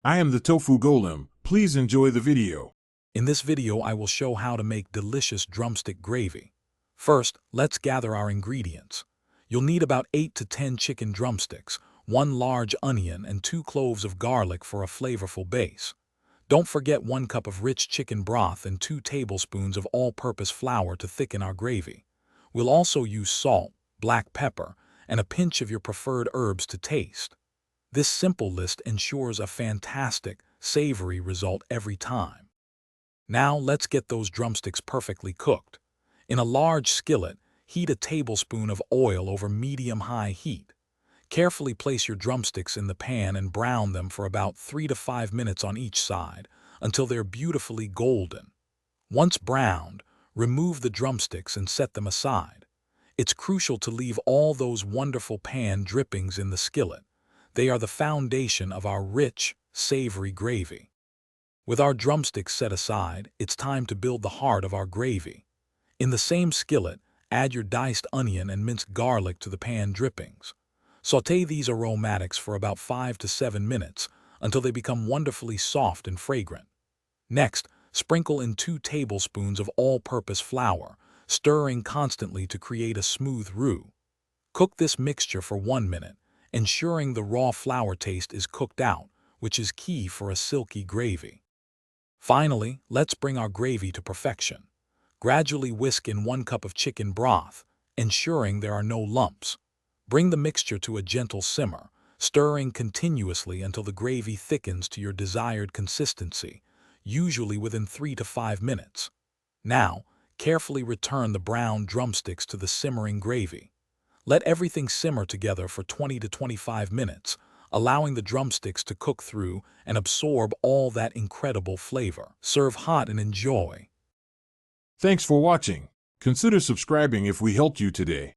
I am the Tofu Golem. Please enjoy the video. In this video, I will show how to make delicious drumstick gravy. First, let's gather our ingredients. You'll need about 8 to 10 chicken drumsticks, 1 large onion, and 2 cloves of garlic for a flavorful base. Don't forget 1 cup of rich chicken broth and 2 tablespoons of all-purpose flour to thicken our gravy. We'll also use salt, black pepper, and a pinch of your preferred herbs to taste. This simple list ensures a fantastic, savory result every time. Now let's get those drumsticks perfectly cooked. In a large skillet, heat a tablespoon of oil over medium-high heat. Carefully place your drumsticks in the pan and brown them for about 3 to 5 minutes on each side until they're beautifully golden. Once browned, remove the drumsticks and set them aside. It's crucial to leave all those wonderful pan drippings in the skillet. They are the foundation of our rich, savory gravy. With our drumsticks set aside, it's time to build the heart of our gravy. In the same skillet, add your diced onion and minced garlic to the pan drippings. Sauté these aromatics for about 5 to 7 minutes until they become wonderfully soft and fragrant. Next, sprinkle in 2 tablespoons of all-purpose flour, stirring constantly to create a smooth roux. Cook this mixture for 1 minute, ensuring the raw flour taste is cooked out, which is key for a silky gravy. Finally, let's bring our gravy to perfection. Gradually whisk in 1 cup of chicken broth, ensuring there are no lumps. Bring the mixture to a gentle simmer, stirring continuously until the gravy thickens to your desired consistency, usually within 3 to 5 minutes. Now, carefully return the browned drumsticks to the simmering gravy. Let everything simmer together for 20 to 25 minutes, allowing the drumsticks to cook through and absorb all that incredible flavor. Serve hot and enjoy. Thanks for watching. Consider subscribing if we helped you today.